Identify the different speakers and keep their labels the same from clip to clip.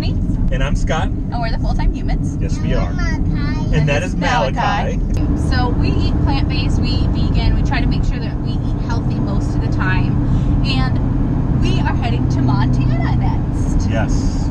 Speaker 1: Jeremy.
Speaker 2: And I'm Scott.
Speaker 1: And we're the Full-Time Humans.
Speaker 2: Yes, we are. And that is Malachi.
Speaker 1: So we eat plant-based, we eat vegan, we try to make sure that we eat healthy most of the time. And we are heading to Montana next.
Speaker 2: Yes.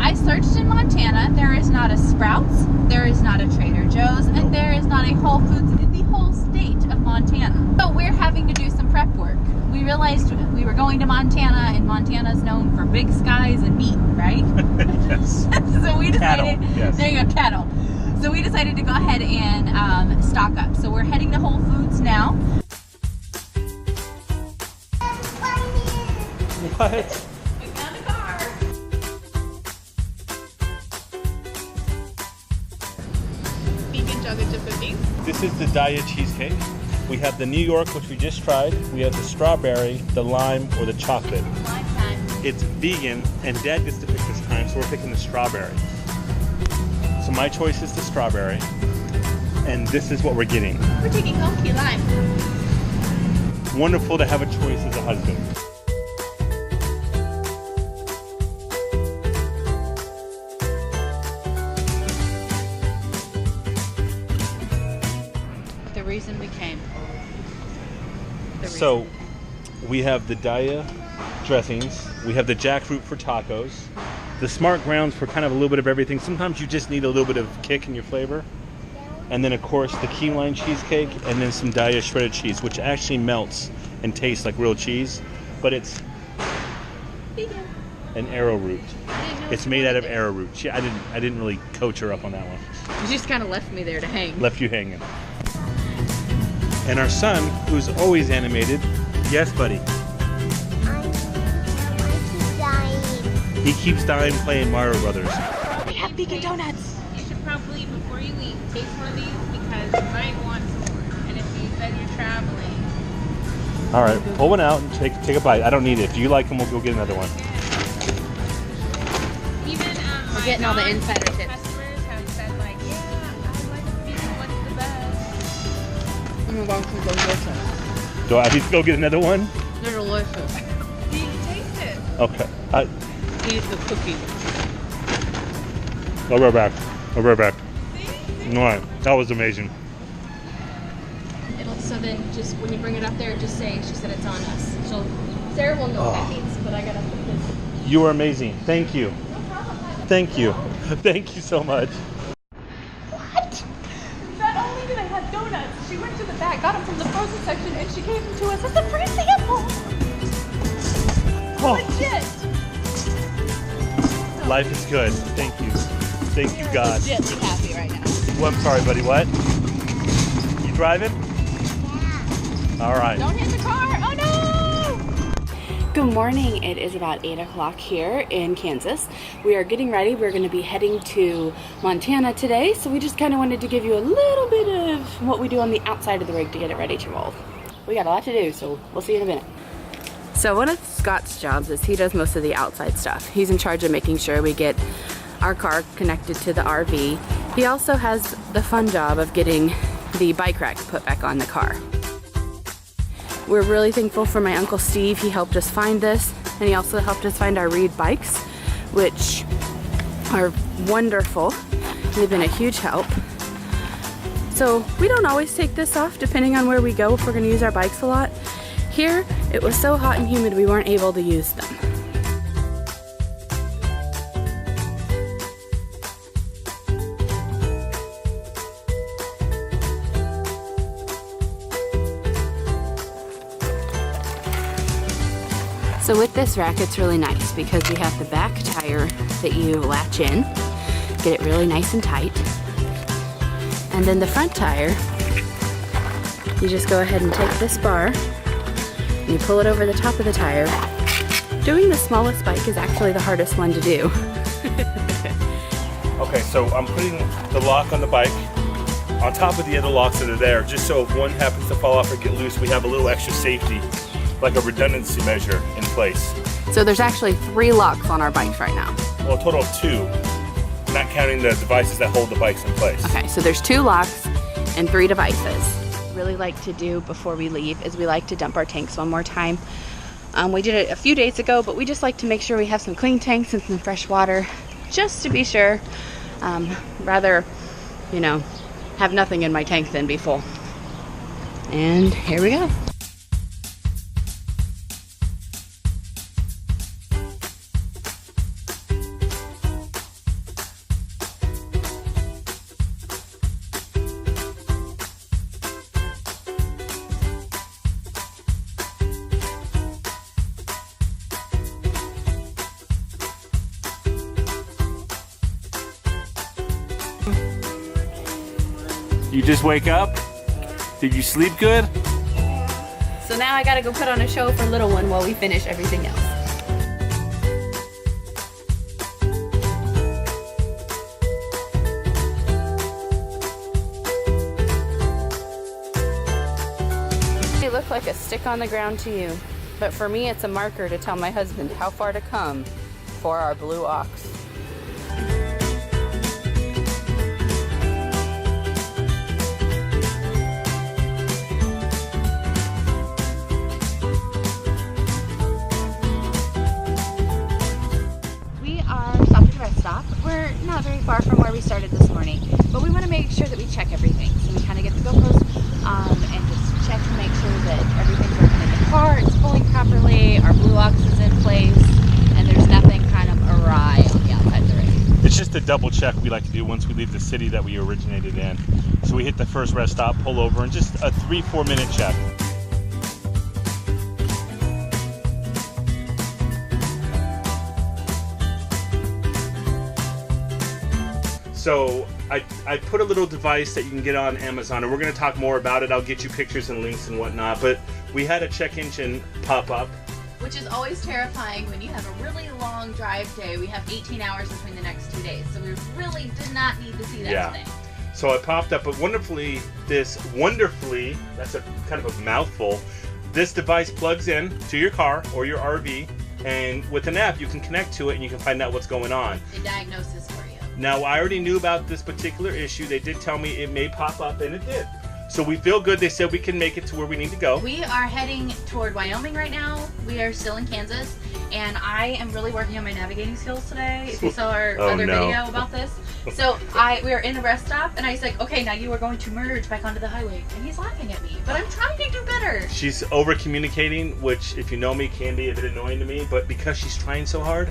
Speaker 1: I searched in Montana. There is not a Sprouts, there is not a Trader Joe's, and there is not a Whole Foods in the whole state of Montana. So we're having to do some prep work. We realized we were going to Montana, and Montana's known for big skies and meat, right?
Speaker 2: Yes.
Speaker 1: So we decided,
Speaker 2: cattle, yes.
Speaker 1: There you go, cattle. So we decided to go ahead and stock up. So we're heading to Whole Foods now.
Speaker 2: What?
Speaker 1: We found a car. Vegan chocolate chip cookies.
Speaker 2: This is the Daya cheesecake. We have the New York, which we just tried. We have the strawberry, the lime, or the chocolate.
Speaker 1: Lime time.
Speaker 2: It's vegan, and Dad gets to pick this time, so we're picking the strawberry. So my choice is the strawberry, and this is what we're getting.
Speaker 1: We're taking home key lime.
Speaker 2: Wonderful to have a choice as a husband.
Speaker 1: The reason we came.
Speaker 2: So we have the Daya dressings. We have the jackfruit for tacos. The smart grounds for kind of a little bit of everything. Sometimes you just need a little bit of kick in your flavor. And then of course the key lime cheesecake, and then some Daya shredded cheese, which actually melts and tastes like real cheese, but it's an arrowroot. It's made out of arrowroot. I didn't really coach her up on that one.
Speaker 1: You just kind of left me there to hang.
Speaker 2: Left you hanging. And our son, who's always animated, yes, buddy.
Speaker 3: I keep dying.
Speaker 2: He keeps dying playing Mario Brothers.
Speaker 1: We have vegan donuts.
Speaker 4: You should probably, before you eat, taste one of these because you might want some more. And if you said you're traveling.
Speaker 2: All right, pull one out and take a bite. I don't need it. If you like them, we'll go get another one.
Speaker 4: Even
Speaker 1: We're getting all the insider tips.
Speaker 4: customers have said like, yeah, I like the vegan one's the best.
Speaker 1: I'm going to go delicious.
Speaker 2: Do I need to go get another one?
Speaker 1: They're delicious.
Speaker 4: You can taste it.
Speaker 2: Okay.
Speaker 1: Eat the cookie.
Speaker 2: I'll be right back. I'll be right back. All right, that was amazing.
Speaker 5: So then just when you bring it up there, just say, she said it's on us. Sarah will know what that means, but I gotta put this.
Speaker 2: You are amazing. Thank you. Thank you. Thank you so much.
Speaker 5: What? Not only did I have donuts, she went to the back, got them from the frozen section, and she gave them to us as a free sample.
Speaker 2: Oh,
Speaker 5: Legit.
Speaker 2: life is good. Thank you. Thank you, God.
Speaker 1: Legit be happy right now.
Speaker 2: Well, I'm sorry, buddy. What? You driving? All right.
Speaker 1: Don't hit the car. Oh no!
Speaker 6: Good morning. It is about 8 o'clock here in Kansas. We are getting ready. We're going to be heading to Montana today. So we just kind of wanted to give you a little bit of what we do on the outside of the rig to get it ready to roll. We got a lot to do, so we'll see you in a minute. So one of Scott's jobs is he does most of the outside stuff. He's in charge of making sure we get our car connected to the RV. He also has the fun job of getting the bike rack put back on the car. We're really thankful for my Uncle Steve. He helped us find this, and he also helped us find our Reed bikes, which are wonderful. They've been a huge help. So we don't always take this off depending on where we go if we're going to use our bikes a lot. Here, it was so hot and humid we weren't able to use them. So with this rack, it's really nice because you have the back tire that you latch in, get it really nice and tight. And then the front tire, you just go ahead and take this bar and you pull it over the top of the tire. Doing the smallest bike is actually the hardest one to do.
Speaker 2: Okay, so I'm putting the lock on the bike on top of the other locks that are there, just so if one happens to fall off or get loose, we have a little extra safety, like a redundancy measure in place.
Speaker 6: So there's actually 3 locks on our bikes right now.
Speaker 2: Well, a total of 2, not counting the devices that hold the bikes in place.
Speaker 6: Okay, so there's 2 locks and 3 devices. Really like to do before we leave is we like to dump our tanks one more time. We did it a few days ago, but we just like to make sure we have some clean tanks and some fresh water just to be sure. Rather, you know, have nothing in my tank than be full. And here we go.
Speaker 2: You just wake up? Did you sleep good?
Speaker 6: So now I gotta go put on a show for little one while we finish everything else. They look like a stick on the ground to you, but for me it's a marker to tell my husband how far to come for our blue ox. We're not very far from where we started this morning, but we want to make sure that we check everything. So we kind of get the GoPros and just check to make sure that everything's working in the car, it's pulling properly, our blue ox is in place, and there's nothing kind of awry on the outside of the rig.
Speaker 2: It's just a double check we like to do once we leave the city that we originated in. So we hit the first rest stop, pull over, and just a 3-4 minute check. So I put a little device that you can get on Amazon, and we're going to talk more about it. I'll get you pictures and links and whatnot, but we had a check engine pop up.
Speaker 1: Which is always terrifying when you have a really long drive day. We have 18 hours between the next 2 days, so we really did not need to see that today.
Speaker 2: So it popped up, but wonderfully, that's a kind of a mouthful. This device plugs in to your car or your RV, and with an app you can connect to it and you can find out what's going on.
Speaker 1: It diagnoses for you.
Speaker 2: Now, I already knew about this particular issue. They did tell me it may pop up, and it did. So we feel good. They said we can make it to where we need to go.
Speaker 1: We are heading toward Wyoming right now. We are still in Kansas, and I am really working on my navigating skills today. If you saw our other video about this. So we are in a rest stop, and I was like, okay, now you are going to merge back onto the highway. And he's laughing at me, but I'm trying to do better.
Speaker 2: She's over-communicating, which, if you know me, can be a bit annoying to me, but because she's trying so hard,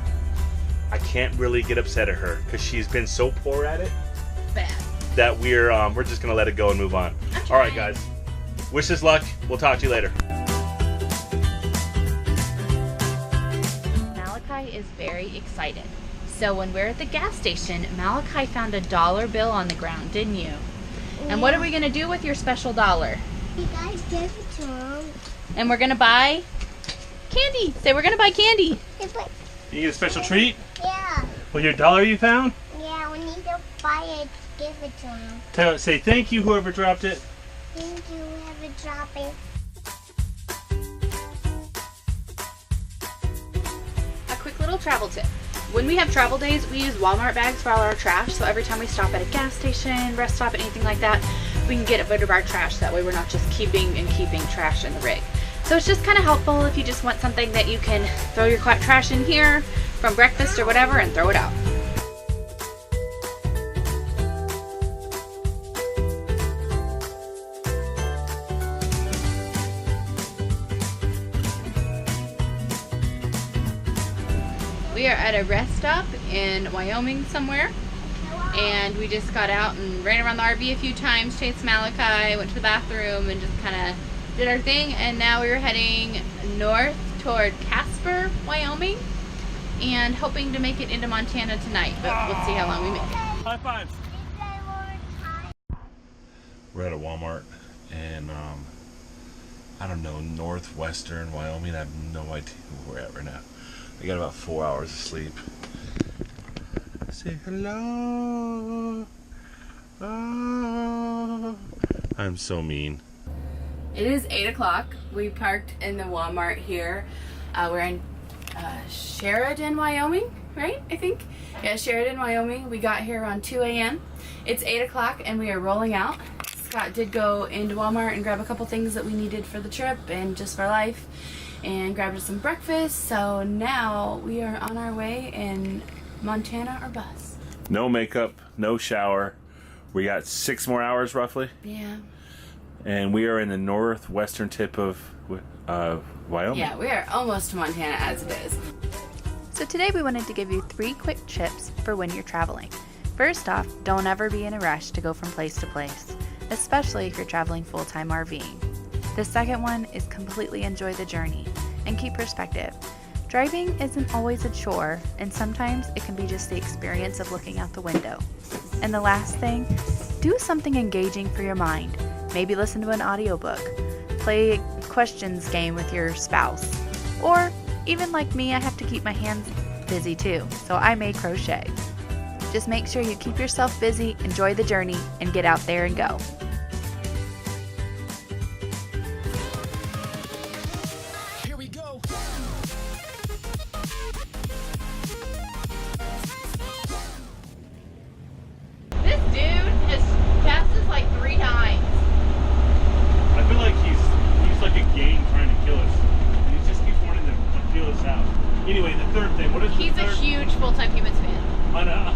Speaker 2: I can't really get upset at her because she's been so poor at it.
Speaker 1: Bad.
Speaker 2: That we're just gonna let it go and move on. All right, guys. Wish us luck. We'll talk to you later.
Speaker 1: Malachi is very excited. So when we're at the gas station, Malachi found a $1 bill on the ground, didn't you? Yeah. And what are we gonna do with your special $1?
Speaker 3: You guys give it to him.
Speaker 1: And we're gonna buy candy. Say we're gonna buy candy.
Speaker 2: You get a special treat?
Speaker 3: Yeah.
Speaker 2: Well, your $1 you found?
Speaker 3: Yeah, we need to buy it, give it to him.
Speaker 2: Say thank you, whoever dropped it.
Speaker 3: Thank you, whoever dropped it.
Speaker 1: A quick little travel tip. When we have travel days, we use Walmart bags for all our trash. So every time we stop at a gas station, rest stop, anything like that, we can get rid of our trash. That way we're not just keeping trash in the rig. So it's just kind of helpful if you just want something that you can throw your trash in here from breakfast or whatever and throw it out. We are at a rest stop in Wyoming somewhere, and we just got out and ran around the RV a few times, chased Malachi, went to the bathroom, and just kind of did our thing. And now we're heading north toward Casper, Wyoming, and hoping to make it into Montana tonight, but we'll see how long we make it.
Speaker 2: High fives.
Speaker 7: We're at a Walmart and I don't know, northwestern Wyoming. I have no idea where we're at right now. I got about 4 hours of sleep. Say hello. Oh. I'm so mean.
Speaker 6: It is 8 o'clock. We parked in the Walmart here. We're in Sheridan, Wyoming, right? I think. Yeah, Sheridan, Wyoming. We got here around 2 a.m. It's 8 o'clock and we are rolling out. Scott did go into Walmart and grab a couple things that we needed for the trip and just for life, and grabbed us some breakfast. So now we are on our way, and Montana or bus?
Speaker 2: No makeup, no shower. We got 6 more hours roughly.
Speaker 6: Yeah.
Speaker 2: And we are in the northwestern tip of Wyoming.
Speaker 6: Yeah, we are almost to Montana as it is.
Speaker 1: So today we wanted to give you 3 quick tips for when you're traveling. First off, don't ever be in a rush to go from place to place, especially if you're traveling full-time RVing. The second one is completely enjoy the journey and keep perspective. Driving isn't always a chore, and sometimes it can be just the experience of looking out the window. And the last thing, do something engaging for your mind. Maybe listen to an audiobook, play a questions game with your spouse, or even like me, I have to keep my hands busy too, so I may crochet. Just make sure you keep yourself busy, enjoy the journey, and get out there and go.
Speaker 8: Here we go.
Speaker 1: This dude has passed us like 3 times.
Speaker 2: I feel like he's like a game trying to kill us. And he just keeps wanting to feel us out. Anyway, the third thing. What is
Speaker 1: He's
Speaker 2: the
Speaker 1: a
Speaker 2: third?
Speaker 1: huge full-time humans fan.
Speaker 2: On a